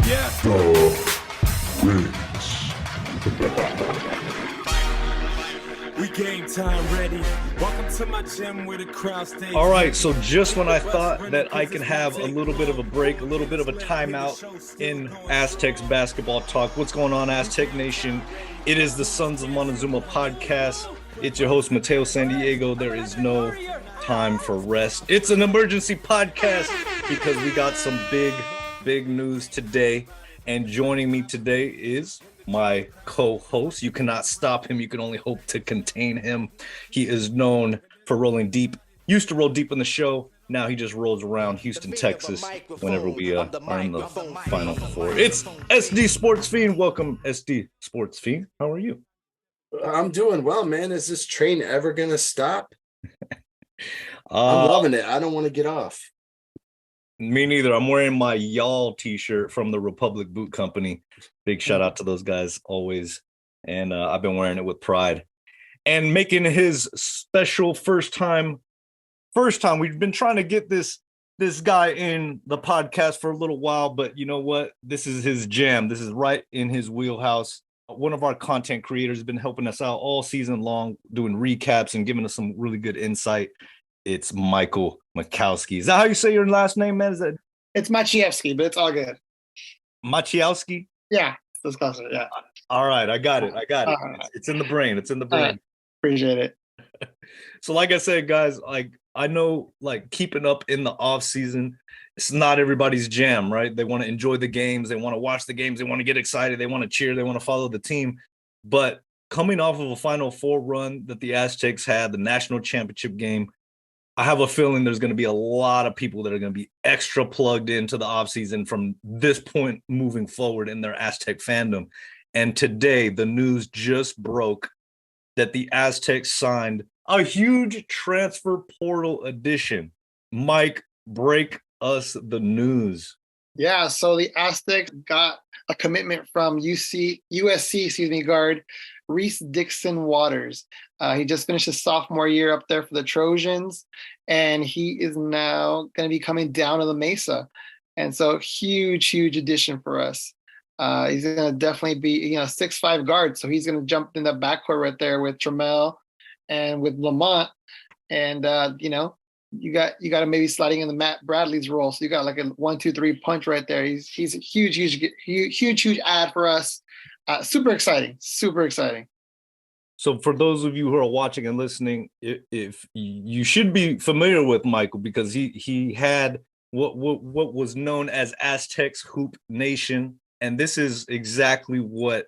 Yeah. We game time ready. Welcome to my gym where the crowd stays. All right, so just when I thought that I could have a little bit of a break, a little bit of a timeout in Aztecs basketball talk. What's going on, Aztec Nation? It is the Sons of Montezuma podcast. It's your host, Mateo San Diego. There is no time for rest. It's an emergency podcast because we got some big news today. And joining me today is my co-host. You cannot stop him. You can only hope to contain him. He is known for rolling deep. Used to roll deep in the show. Now he just rolls around Houston, Texas whenever we are in the Final Four. It's SD Sports Fiend. Welcome, SD Sports Fiend. How are you? I'm doing well, man. Is this train ever going to stop? I'm loving it. I don't want to get off. Me neither. I'm wearing my y'all t-shirt from the Republic Boot Company. Big shout out to those guys always. And I've been wearing it with pride. And making his special first time. We've been trying to get this guy in the podcast for a little while, but you know what? This is his jam. This is right in his wheelhouse. One of our content creators has been helping us out all season long, doing recaps and giving us some really good insight. It's Maciejewski. Is that how you say your last name, man? It's Maciejewski, but it's all good. Maciejewski? Yeah, let's close it. Yeah. All right, I got it. It's in the brain. Appreciate it. So like I said, guys, like I know like keeping up in the off season, it's not everybody's jam, right? They want to enjoy the games, they want to watch the games, they want to get excited, they want to cheer, they want to follow the team. But coming off of a Final Four run that the Aztecs had, the national championship game, I have a feeling there's going to be a lot of people that are going to be extra plugged into the offseason from this point moving forward in their Aztec fandom. And today, the news just broke that the Aztecs signed a huge transfer portal addition. Mike, break us the news. Yeah, so the Aztecs got a commitment from USC guard Reese Dixon-Waters. He just finished his sophomore year up there for the Trojans, and he is now going to be coming down to the Mesa. And so huge addition for us. He's going to definitely be, 6'5" guard. So he's going to jump in the backcourt right there with Trammell and with Lamont. And, you got to maybe sliding in the Matt Bradley's role. So you got like a 1-2-3 punch right there. He's a huge add for us. Super exciting. So for those of you who are watching and listening, if you should be familiar with Michael because he had what was known as Aztecs Hoops Nation, and this is exactly what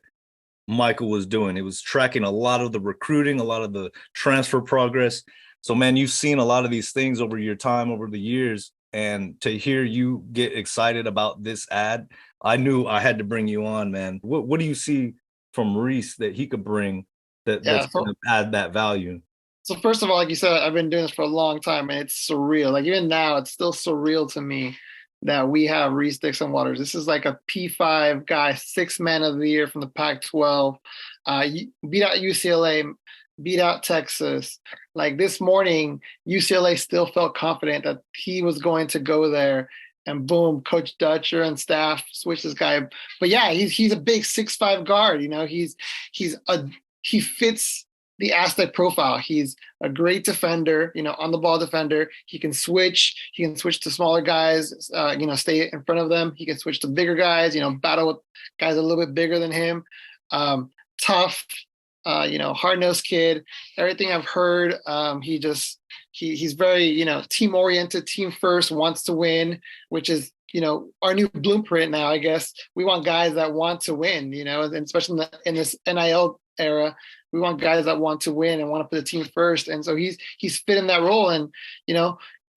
Michael was doing. It was tracking a lot of the recruiting, a lot of the transfer progress. So man, you've seen a lot of these things over your time, over the years, and to hear you get excited about this ad, I knew I had to bring you on, man. What do you see from Reese that he could bring that's going to add that value? So first of all, like you said, I've been doing this for a long time, and it's surreal. Like even now, it's still surreal to me that we have Reese Dixon-Waters. This is like a P5 guy, 6th man of the year from the Pac-12. Beat out UCLA, beat out Texas. Like this morning, UCLA still felt confident that he was going to go there. And boom, Coach Dutcher and staff switched this guy. But yeah, he's a big 6'5" guard. He fits the Aztec profile. He's a great defender, on the ball defender. He can switch to smaller guys, stay in front of them. He can switch to bigger guys, battle with guys a little bit bigger than him. Tough, hard-nosed kid. Everything I've heard, he's very, team-oriented, team first, wants to win, which is, our new blueprint now, I guess. We want guys that want to win, and especially in this NIL era, we want guys that want to win and want to put the team first. And so he's fit in that role. And,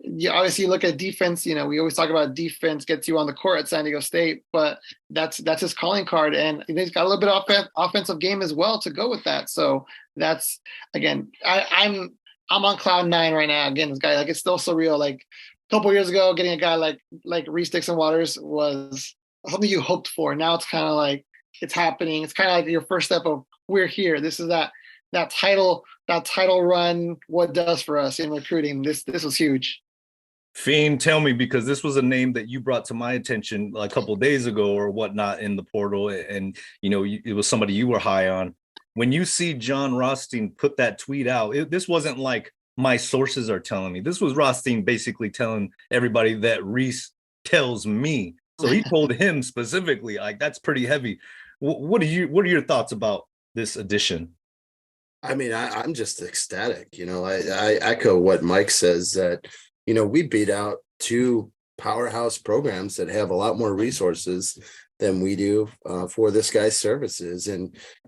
you obviously look at defense, we always talk about defense gets you on the court at San Diego State, but that's his calling card. And he's got a little bit of offensive game as well to go with that. So that's, again, I'm on cloud 9 right now. Again, this guy, like, it's still surreal. Like a couple of years ago, getting a guy like Reese Dixon-Waters was something you hoped for. Now it's kind of like, it's happening. It's kind of like your first step of, we're here. This is that title run, what it does for us in recruiting. This was huge. Fiend, tell me, because this was a name that you brought to my attention a couple of days ago or whatnot in the portal, and it was somebody you were high on. When you see Jon Rothstein put that tweet out, this wasn't like my sources are telling me. This was Rothstein basically telling everybody that Reese tells me. So he told him specifically, like, that's pretty heavy. What are your thoughts about this addition? I mean, I'm just ecstatic. I echo what Mike says that, we beat out two powerhouse programs that have a lot more resources than we do for this guy's services.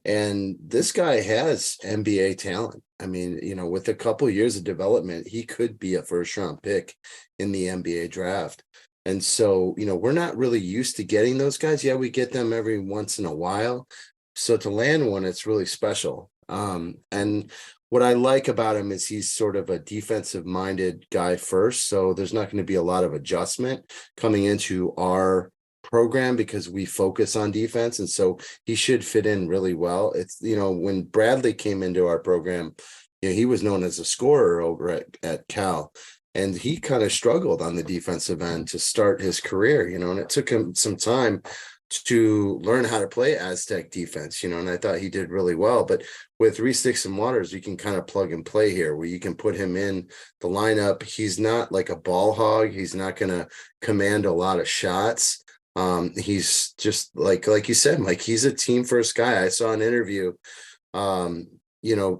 And this guy has NBA talent. I mean, with a couple of years of development, he could be a first round pick in the NBA draft. And so, we're not really used to getting those guys. Yeah, we get them every once in a while. So to land one, it's really special. And what I like about him is he's sort of a defensive minded guy first. So there's not going to be a lot of adjustment coming into our program because we focus on defense. And so he should fit in really well. It's, when Bradley came into our program, he was known as a scorer over at Cal. And he kind of struggled on the defensive end to start his career, and it took him some time to learn how to play Aztec defense, and I thought he did really well. But with Reese Dixon-Waters, you can kind of plug and play here where you can put him in the lineup. He's not like a ball hog. He's not going to command a lot of shots. He's just like you said, Mike, he's a team first guy. I saw an interview,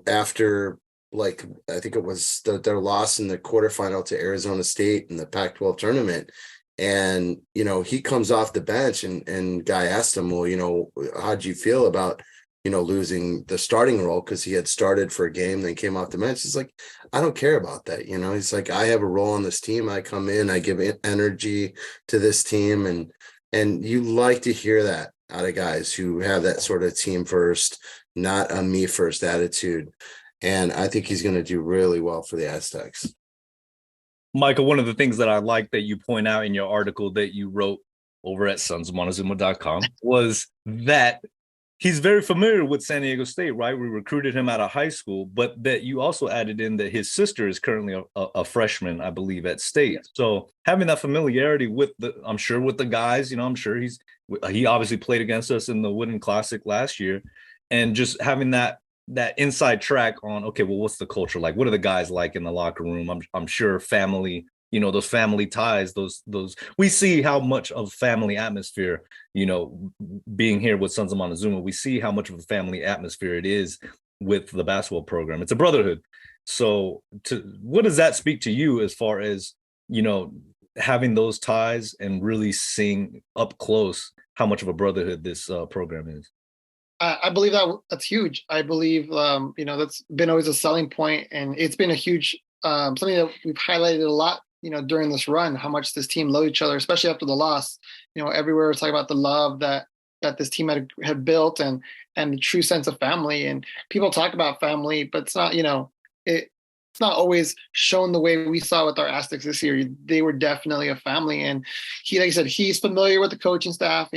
after I think it was their loss in the quarterfinal to Arizona State in the Pac-12 tournament. And, he comes off the bench and guy asked him, well, how'd you feel about, losing the starting role? Cause he had started for a game, then came off the bench. He's like, I don't care about that. He's like, I have a role on this team. I come in, I give energy to this team. And you like to hear that out of guys who have that sort of team first, not a me first attitude. And I think he's going to do really well for the Aztecs. Michael, one of the things that I like that you point out in your article that you wrote over at sonsofmontezuma.com was that he's very familiar with San Diego State, right? We recruited him out of high school, but that you also added in that his sister is currently a freshman, I believe, at State. So having that familiarity with I'm sure with the guys, I'm sure he obviously played against us in the Wooden Classic last year, and just having that inside track on, okay, well, what's the culture like? What are the guys like in the locker room? I'm sure family, those family ties, those we see how much of family atmosphere, being here with Sons of Montezuma, we see how much of a family atmosphere it is with the basketball program. It's a brotherhood. So what does that speak to you as far as, having those ties and really seeing up close how much of a brotherhood this program is? I believe that's huge. I believe, that's been always a selling point, and it's been a huge something that we've highlighted a lot, during this run, how much this team loved each other, especially after the loss. Everywhere we're talking about the love that this team had built and the true sense of family. And people talk about family, but it's not, it's not always shown the way we saw with our Aztecs this year. They were definitely a family, and he, like I said, he's familiar with the coaching staff.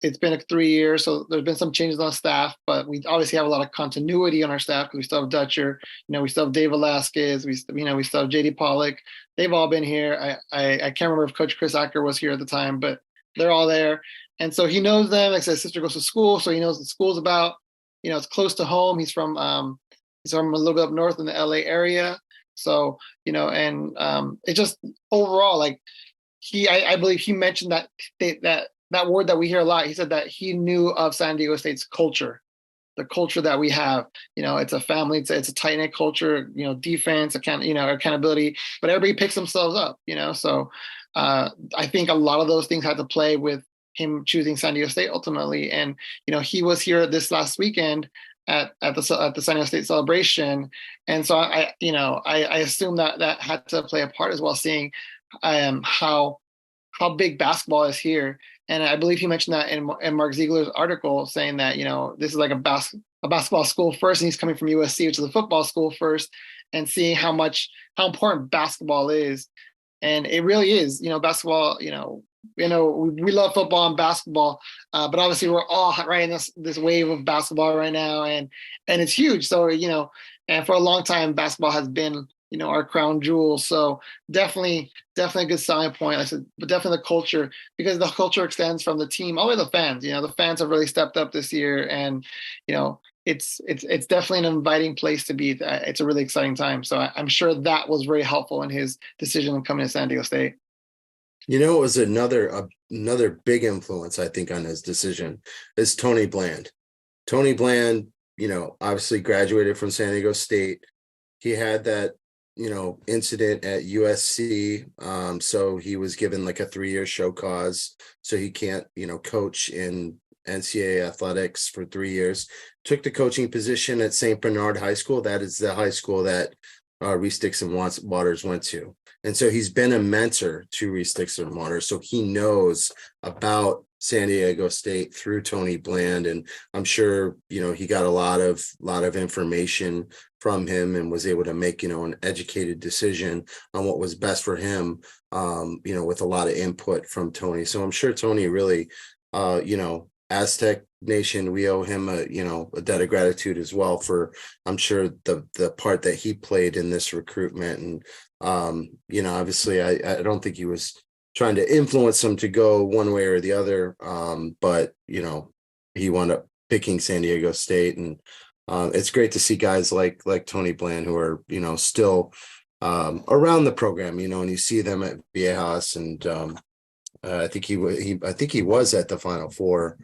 It's been 3 years, so there's been some changes on staff, but we obviously have a lot of continuity on our staff because we still have Dutcher, we still have Dave Velasquez, we still have JD Pollock. They've all been here. I can't remember if Coach Chris Acker was here at the time, but they're all there. And so he knows them. Like I said, his sister goes to school, so he knows what the school's about. It's close to home. He's from a little bit up north in the LA area. So, it just overall, like I believe he mentioned that word that we hear a lot. He said that he knew of San Diego State's culture, the culture that we have. It's a family, it's a tight knit culture. Defense, accountability, but everybody picks themselves up. So I think a lot of those things had to play with him choosing San Diego State ultimately. And he was here this last weekend at the San Diego State celebration, and so I assume that had to play a part as well, seeing how big basketball is here. And I believe he mentioned that in Mark Ziegler's article, saying that, this is like a basketball school first, and he's coming from USC, which is a football school first, and seeing how important basketball is. And it really is, basketball, we love football and basketball, but obviously we're all riding this wave of basketball right now, and it's huge. So, and for a long time, basketball has been, our crown jewel. So definitely a good selling point. I said, but definitely the culture, because the culture extends from the team all the way to the fans. The fans have really stepped up this year, and it's definitely an inviting place to be. It's a really exciting time. So I'm sure that was very helpful in his decision of coming to San Diego State. It was another big influence, I think, on his decision is Tony Bland. Tony Bland, obviously graduated from San Diego State. He had that, incident at USC. So he was given like a 3-year show cause. So he can't, coach in NCAA athletics for 3 years. Took the coaching position at St. Bernard High School. That is the high school that Reese Dixon-Waters went to. And so he's been a mentor to Reese Dixon-Waters. So he knows about San Diego State through Tony Bland. And I'm sure, he got a lot of information from him and was able to make, an educated decision on what was best for him, with a lot of input from Tony. So I'm sure Tony really, Aztec Nation, we owe him a debt of gratitude as well for, I'm sure, the part that he played in this recruitment. And obviously I don't think he was trying to influence him to go one way or the other, but he wound up picking San Diego State. And it's great to see guys like Tony Bland who are still around the program, and you see them at Viejas, and I think he was at the Final Four.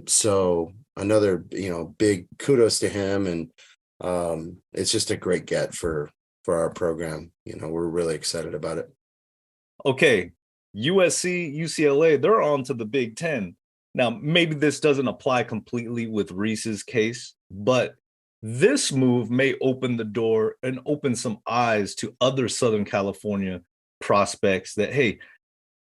So another, big kudos to him. And it's just a great get for our program. We're really excited about it. Okay. USC, UCLA, they're on to the Big Ten. Now, maybe this doesn't apply completely with Reese's case, but this move may open the door and open some eyes to other Southern California prospects that, hey,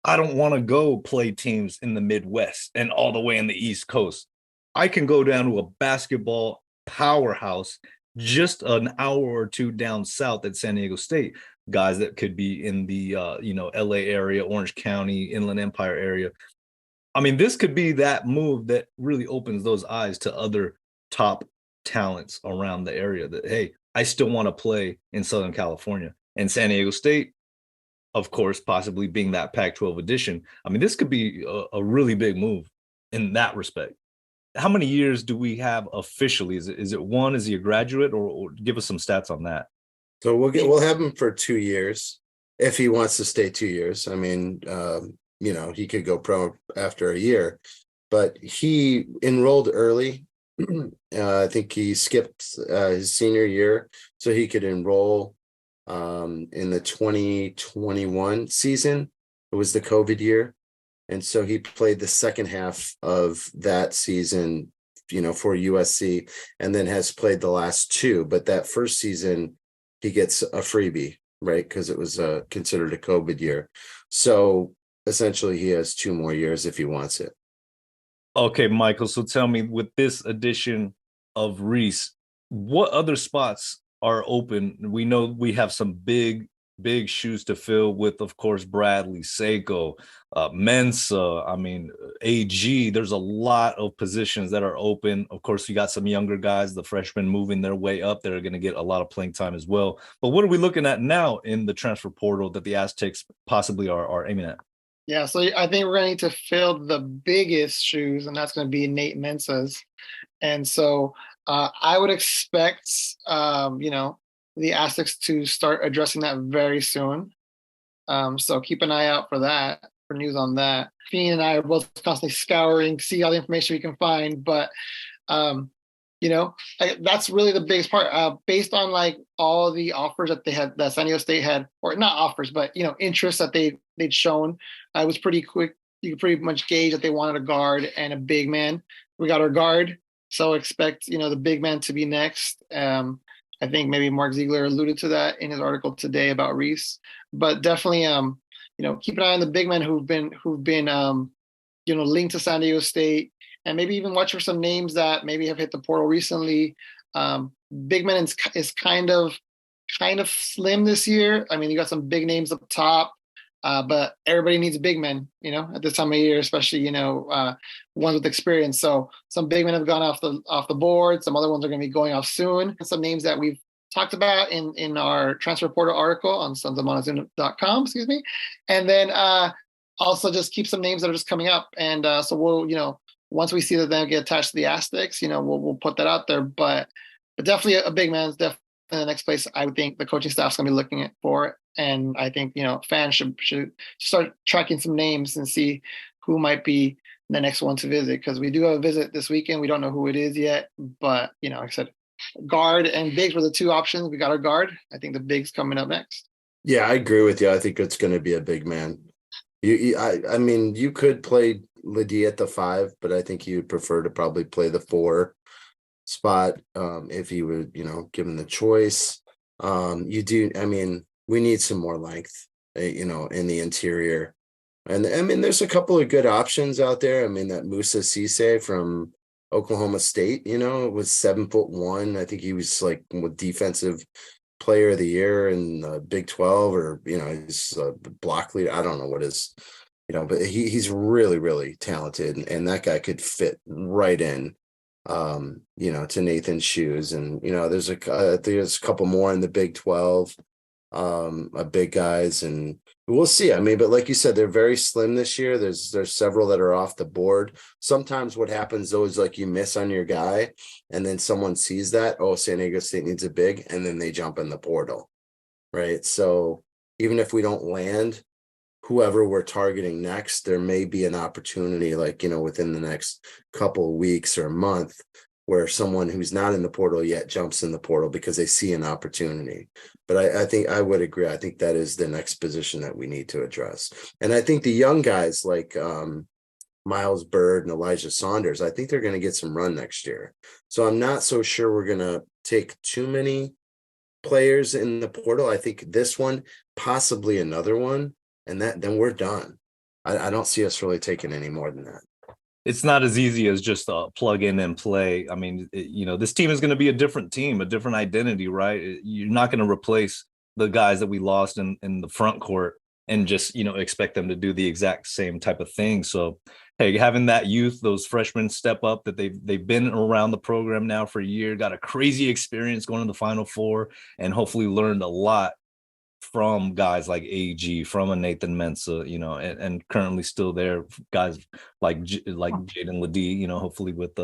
I don't want to go play teams in the Midwest and all the way in the East Coast. I can go down to a basketball powerhouse just an hour or two down south at San Diego State. Guys that could be in the LA area, Orange County, Inland Empire area. I mean, this could be that move that really opens those eyes to other top talents around the area that, hey, I still want to play in Southern California. And San Diego State, of course, possibly being that Pac-12 edition. I mean, this could be a really big move in that respect. How many years do we have officially? Is it one? Is he a graduate, or give us some stats on that? So we'll have him for 2 years if he wants to stay 2 years. I mean, he could go pro after a year, but he enrolled early. I think he skipped his senior year so he could enroll in the 2021 season. It was the COVID year. And so he played the second half of that season, for USC, and then has played the last two. But that first season, he gets a freebie, right? Because it was considered a COVID year. So essentially he has 2 more years if he wants it. Okay, Michael. So tell me, with this addition of Reese, what other spots are open? We know we have some big shoes to fill with, of course, Bradley, Seiko, Mensa, AG. There's a lot of positions that are open. Of course, you got some younger guys, the freshmen moving their way up. They're going to get a lot of playing time as well. But what are we looking at now in the transfer portal that the Aztecs possibly are aiming at? Yeah, so I think we're going to need to fill the biggest shoes, and that's going to be Nate Mensa's. And so I would expect, the Aztecs to start addressing that very soon. So keep an eye out for that, for news on that. Fiend and I are both constantly scouring, see all the information we can find. But, that's really the biggest part. Based on like all the offers that they had, that San Diego State had, or not offers, but, interest that they'd shown, it was pretty quick. You could pretty much gauge that they wanted a guard and a big man. We got our guard. So expect, the big man to be next. I think maybe Mark Ziegler alluded to that in his article today about Reese, but definitely, keep an eye on the big men who've been linked to San Diego State, and maybe even watch for some names that maybe have hit the portal recently. Big men is kind of slim this year. I mean, you got some big names up top, but everybody needs big men, at this time of year, especially, ones with experience. So some big men have gone off the board. Some other ones are going to be going off soon. Some names that we've talked about in our transfer portal article on sonsofmontezuma.com, excuse me. And then also just keep some names that are just coming up. And so we'll, once we see that they get attached to the Aztecs, we'll put that out there. But definitely a big man is definitely the next place I would think the coaching staff's going to be looking for it. And I think, fans should start tracking some names and see who might be the next one to visit, because we do have a visit this weekend. We don't know who it is yet, but like I said, guard and bigs were the two options. We got our guard. I think the bigs coming up next. Yeah, I agree with you. I think it's going to be a big man. I mean, you could play Ledee at the 5, but I think you'd prefer to probably play the 4 spot if you were, given the choice. You do. I mean, we need some more length, in the interior. And I mean, there's a couple of good options out there. I mean, that Musa Cisse from Oklahoma State, was 7'1". I think he was like defensive player of the year in the Big 12, or he's a block leader. I don't know what is, but he's really, really talented, and that guy could fit right in, to Nathan's shoes. And there's a couple more in the Big 12, big guys, and we'll see. I mean, but like you said, they're very slim this year. There's several that are off the board. Sometimes what happens though is like you miss on your guy, and then someone sees that, oh, San Diego State needs a big, and then they jump in the portal, right? So even if we don't land whoever we're targeting next, there may be an opportunity, like, within the next couple of weeks or a month, where someone who's not in the portal yet jumps in the portal because they see an opportunity. But I think I would agree. I think that is the next position that we need to address. And I think the young guys like Miles Bird and Elijah Saunders, I think they're going to get some run next year. So I'm not so sure we're going to take too many players in the portal. I think this one, possibly another one, and then we're done. I don't see us really taking any more than that. It's not as easy as just plug in and play. I mean, this team is going to be a different team, a different identity, right? You're not going to replace the guys that we lost in the front court and just, expect them to do the exact same type of thing. So, hey, having that youth, those freshmen step up, that they've been around the program now for a year, got a crazy experience going to the Final Four, and hopefully learned a lot from guys like AG, from a Nathan Mensah, and currently still there, guys like Jaden Ledee, hopefully with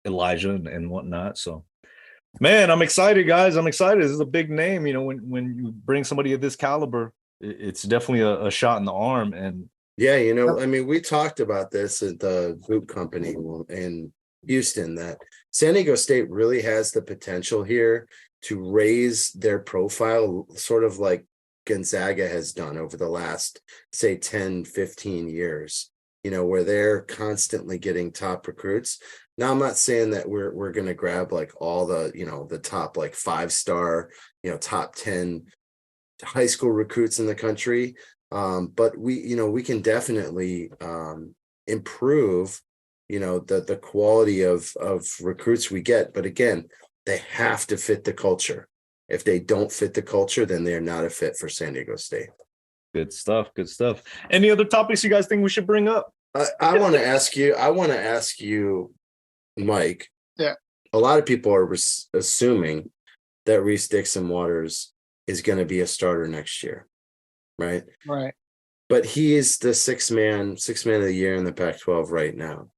Elijah and whatnot. So, man, I'm excited, guys. I'm excited. This is a big name. When you bring somebody of this caliber, it's definitely a shot in the arm. And yeah, I mean, we talked about this at the Boot Company in Houston, that San Diego State really has the potential here to raise their profile, sort of like Gonzaga has done over the last, say, 10, 15 years, where they're constantly getting top recruits. Now, I'm not saying that we're going to grab like all the, the top like 5-star, top 10 high school recruits in the country. But we can definitely improve, the quality of recruits we get. But again, they have to fit the culture. If they don't fit the culture, then they're not a fit for San Diego State. Good stuff. Any other topics you guys think we should bring up? I want to ask you, Mike. Yeah. A lot of people are assuming that Reese Dixon-Waters is going to be a starter next year, right? Right. But he is the sixth man of the year in the Pac-12 right now.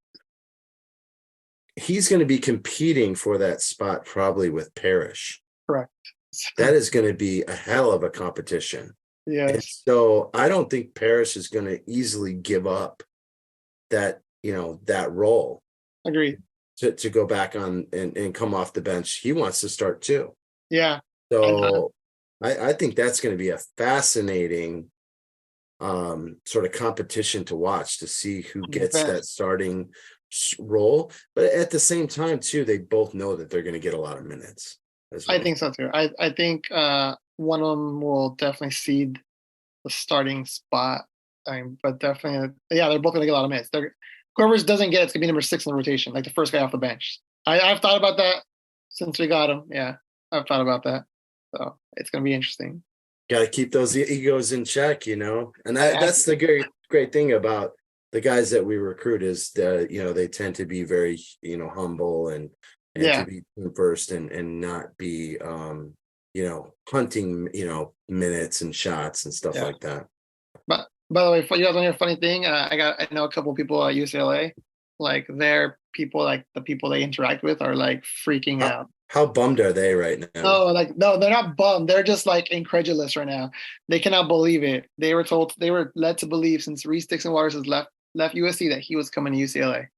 He's going to be competing for that spot probably with Parrish. Correct. That is going to be a hell of a competition. Yes. And so I don't think Parrish is going to easily give up that, that role. Agreed. To go back on and come off the bench. He wants to start too. Yeah. So I think that's going to be a fascinating sort of competition to watch, to see who gets that starting role. But at the same time, too, they both know that they're going to get a lot of minutes. I think so too. I think one of them will definitely cede the starting spot. But definitely, yeah, they're both going to get a lot of minutes. Whoever doesn't get it's going to be number 6 in the rotation, like the first guy off the bench. I've thought about that since we got him. Yeah, I've thought about that. So it's going to be interesting. Got to keep those egos in check, and that's the great thing about the guys that we recruit, is that they tend to be very humble and to be first and not be hunting, minutes and shots and stuff like that. But by the way, you guys want to hear a funny thing? I know a couple of people at UCLA, like their people, like the people they interact with are like freaking out. How bummed are they right now? No, they're not bummed. They're just like incredulous right now. They cannot believe it. They were led to believe since Reese Dixon-Waters has left USC that he was coming to UCLA.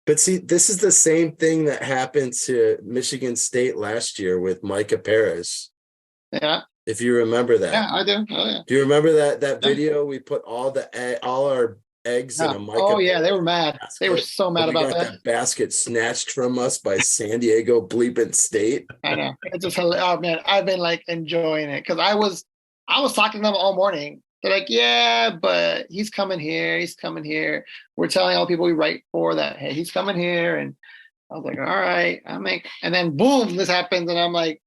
But see, this is the same thing that happened to Michigan State last year with Micah Paris. Yeah. If you remember that. Yeah, I do. Oh, yeah. Do you remember that video? We put all our eggs in a Micah. Oh yeah, they were mad. Basket. They were so mad about that. Basket snatched from us by San Diego bleeping State. I know. It's just hilarious. Oh man, I've been like enjoying it because I was talking to them all morning. They're like, yeah, but he's coming here. He's coming here. We're telling all the people we write for that, hey, he's coming here. And I was like, all right, and then boom, this happens. And I'm like,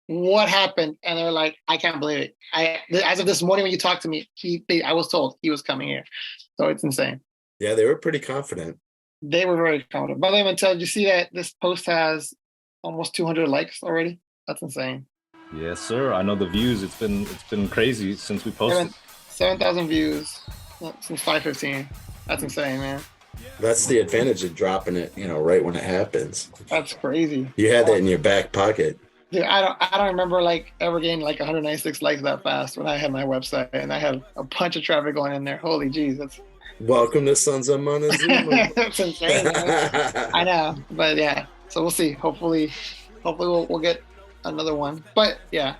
what happened? And they're like, I can't believe it. As of this morning, when you talked to me, I was told he was coming here. So it's insane. Yeah, they were pretty confident. They were very confident. By the way, Montel, did you see that this post has almost 200 likes already? That's insane. Yes, sir. I know the views. It's been crazy since we posted. 7,000 views since 5:15. That's insane, man. That's the advantage of dropping it, right when it happens. That's crazy. You had that in your back pocket. Dude, I don't remember like ever getting like 196 likes that fast when I had my website and I had a bunch of traffic going in there. Holy jeez, that's welcome to Sons of Montezuma. That's insane. I know, but yeah. So we'll see. Hopefully we'll get another one. But yeah.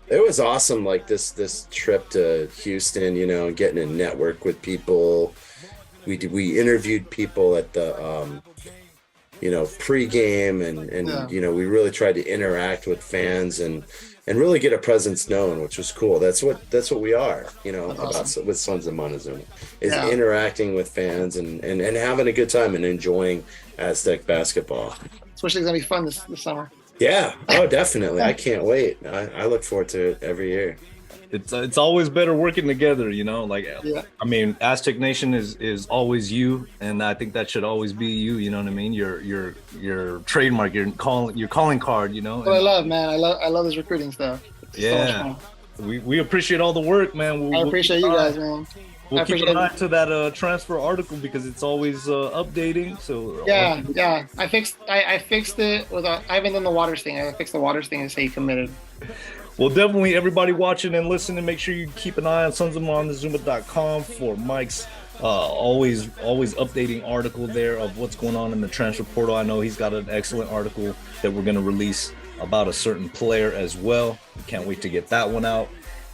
It was awesome, like this trip to Houston, getting to network with people. We interviewed people at the pregame and we really tried to interact with fans and really get a presence known, which was cool. That's what we are, awesome. With Sons of Montezuma is interacting with fans and having a good time and enjoying Aztec basketball. Especially gonna be fun this summer. Yeah. Oh, definitely. I can't wait. I look forward to it every year. It's always better working together, I mean, Aztec Nation is always you, and I think that should always be you. You know what I mean? Your trademark, your calling card. What I love, man. I love this recruiting stuff. It's so much fun. We appreciate all the work, man. I appreciate you guys, man. We'll keep an eye to that transfer article because it's always updating. So yeah. I fixed it with I haven't done the Waters thing. I fixed the Waters thing and say he committed. Well, definitely everybody watching and listening, make sure you keep an eye on sonsofmontezuma.com for Mike's always updating article there of what's going on in the transfer portal. I know he's got an excellent article that we're going to release about a certain player as well. Can't wait to get that one out.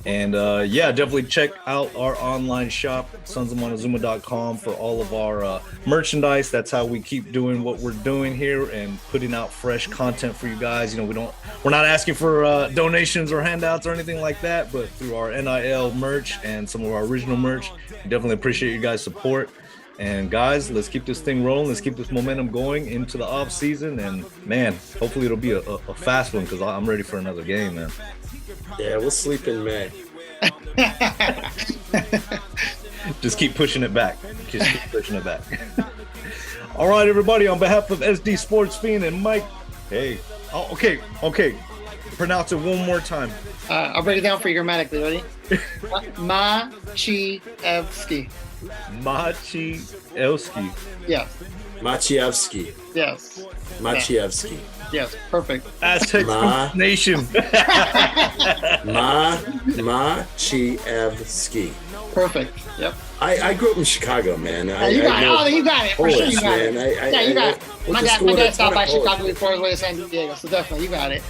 And definitely check out our online shop, sonsofmontezuma.com, for all of our merchandise. That's how we keep doing what we're doing here and putting out fresh content for you guys. We're not asking for donations or handouts or anything like that, but through our NIL merch and some of our original merch, we definitely appreciate you guys' support. And guys, let's keep this thing rolling. Let's keep this momentum going into the off season. And man, hopefully it'll be a fast one because I'm ready for another game, man. Yeah, we'll sleep in May. Just keep pushing it back. All right, everybody. On behalf of SD Sports Fiend and Mike, hey. Oh, okay. Pronounce it one more time. I'll break it down for you grammatically. Ready? Maciejewski. Maciejewski. Yes. Maciejewski. Yes. Maciejewski. Yes, perfect. Aztecs Hoops Nation. Maciejewski. Perfect. Yep. I grew up in Chicago, man. You got it. For sure you got it. Yeah, you got it. My dad stopped by Chicago before his way to San Diego, so definitely you got it.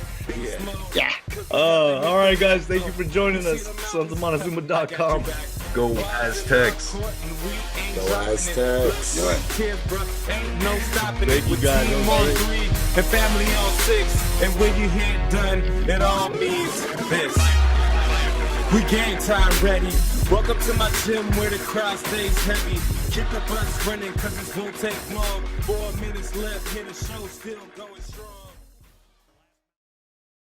Yeah. All right, guys. Thank you for joining us. sonsofmontezuma.com. Go Aztecs. Go Aztecs. Thank you, guys. And family on 6. And when you hear it done, it all means this. We game time ready. Welcome to my gym where the crowd stays heavy. Keep the bus running cause this won't take long. 4 minutes left, here the show still going strong.